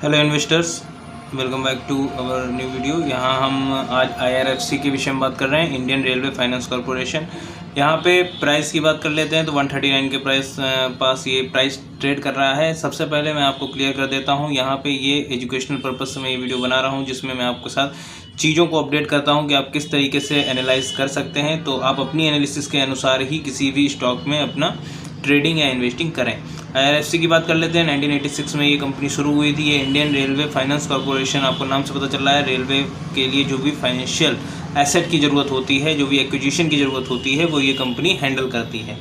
Hello investors, welcome back to our new video. यहाँ हम आज IRFC के विषय में बात कर रहे हैं, इंडियन रेलवे फाइनेंस कॉरपोरेशन। यहाँ पे प्राइस की बात कर लेते हैं तो 139 के पास ये प्राइस ट्रेड कर रहा है। सबसे पहले मैं आपको क्लियर कर देता हूँ, यहाँ पे ये एजुकेशनल पर्पज़ से मैं ये वीडियो बना रहा हूँ, जिसमें मैं आपके साथ चीज़ों को अपडेट करता हूँ कि आप किस तरीके से एनालाइज कर सकते हैं। तो आप अपनी एनालिसिस के अनुसार ही किसी भी स्टॉक में अपना ट्रेडिंग या इन्वेस्टिंग करें। IRFC की बात कर लेते हैं। 1986 में ये कंपनी शुरू हुई थी। ये इंडियन रेलवे फाइनेंस कॉरपोरेशन, आपको नाम से पता चल रहा है, रेलवे के लिए जो भी फाइनेंशियल एसेट की ज़रूरत होती है, जो भी एक्विजिशन की ज़रूरत होती है, वो ये कंपनी हैंडल करती है।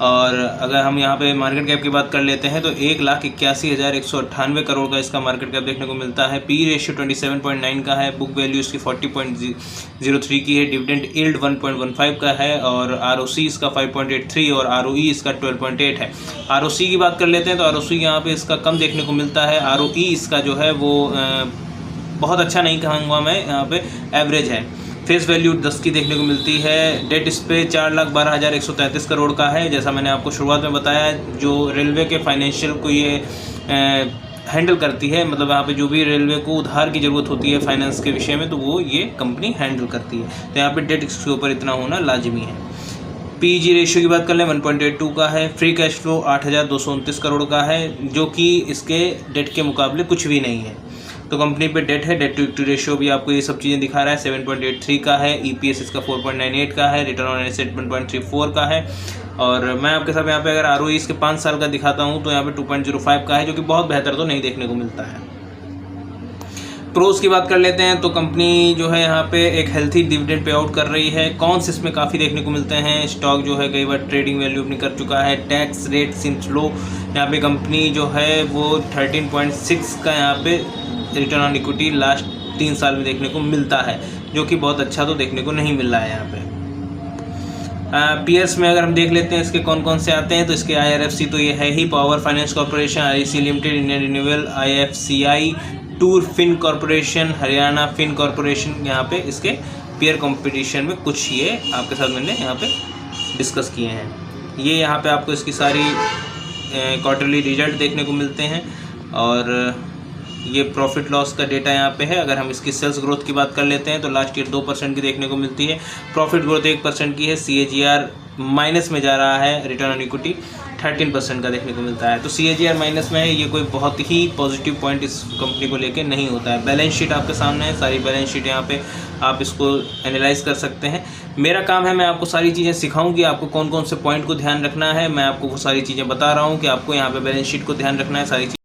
और अगर हम यहाँ पे मार्केट कैप की बात कर लेते हैं तो 1,81,198 करोड़ का इसका मार्केट कैप देखने को मिलता है। पी रेशियो 27.9 का है। बुक वैल्यू इसकी 40.03 की है। डिविडेंड यील्ड 1.15 का है और ROC इसका 5.83 और ROE इसका 12.8 है। ROC की बात कर लेते हैं तो ROC यहाँ पे इसका कम देखने को मिलता है। ROE इसका जो है वो बहुत अच्छा नहीं कहूँगा मैं, यहाँ पे एवरेज है। फेस वैल्यू 10 की देखने को मिलती है। डेट इस पे 4,12,133 करोड़ का है। जैसा मैंने आपको शुरुआत में बताया, जो रेलवे के फाइनेंशियल को ये हैंडल करती है, मतलब यहाँ पे जो भी रेलवे को उधार की ज़रूरत होती है फाइनेंस के विषय में, तो वो ये कंपनी हैंडल करती है। तो यहाँ पे डेट इसके ऊपर इतना होना लाजमी है। PEG रेशियो की बात कर लें 1.82 का है। फ्री कैश फ्लो 8,229 करोड़ का है, जो कि इसके डेट के मुकाबले कुछ भी नहीं है। तो कंपनी पे डेट है। डेट टू इक्विटी रेशियो भी आपको ये सब चीज़ें दिखा रहा है। 7.83 का है। EPS इसका 4.98 का है। रिटर्न ऑन एसेट 1.34 का है। और मैं आपके साथ यहाँ पे अगर ROE इसके 5 साल का दिखाता हूँ तो यहाँ पे 2.05 का है, जो कि बहुत बेहतर तो नहीं देखने को मिलता है। प्रोस की बात कर लेते हैं तो कंपनी जो है यहाँ पे एक हेल्थी डिविडेंड पे आउट कर रही है। कॉन्स इसमें काफ़ी देखने को मिलते हैं। स्टॉक जो है कई बार ट्रेडिंग वैल्यू अपनी कर चुका है। टैक्स रेट सिम्स लो। यहाँ पे कंपनी जो है वो 13.6 का यहाँ पे रिटर्न ऑन इक्विटी लास्ट 3 साल में देखने को मिलता है, जो कि बहुत अच्छा तो देखने को नहीं मिल रहा है यहाँ पे। पीएस में अगर हम देख लेते हैं इसके कौन कौन से आते हैं तो इसके IRFC तो ये है ही, power finance corporation, REC limited, Indian renewable, IFCI, tour fin corporation, Haryana fin corporation. यहाँ पे इसके पीयर कंपटीशन में कुछ ये आपके साथ मैंने यहाँ पे डिस्कस किए हैं। ये यहाँ पे आपको इसकी सारी क्वार्टरली रिजल्ट देखने को मिलते हैं और ये प्रॉफिट लॉस का डेटा यहाँ पे है। अगर हम इसकी सेल्स ग्रोथ की बात कर लेते हैं तो लास्ट ईयर 2% की देखने को मिलती है। प्रॉफिट ग्रोथ 1% की है। CAGR माइनस में जा रहा है। रिटर्न ऑन इक्विटी 13% का देखने को मिलता है। तो CAGR माइनस में है, ये कोई बहुत ही पॉजिटिव पॉइंट इस कंपनी को लेके नहीं होता है। बैलेंस शीट आपके सामने है, सारी बैलेंस शीट यहाँ पे आप इसको एनालाइज कर सकते हैं। मेरा काम है मैं आपको सारी चीज़ें सिखाऊं कि आपको कौन कौन से पॉइंट को ध्यान रखना है। मैं आपको वो सारी चीज़ें बता रहा हूँ कि आपको यहाँ पे बैलेंस शीट को ध्यान रखना है, सारी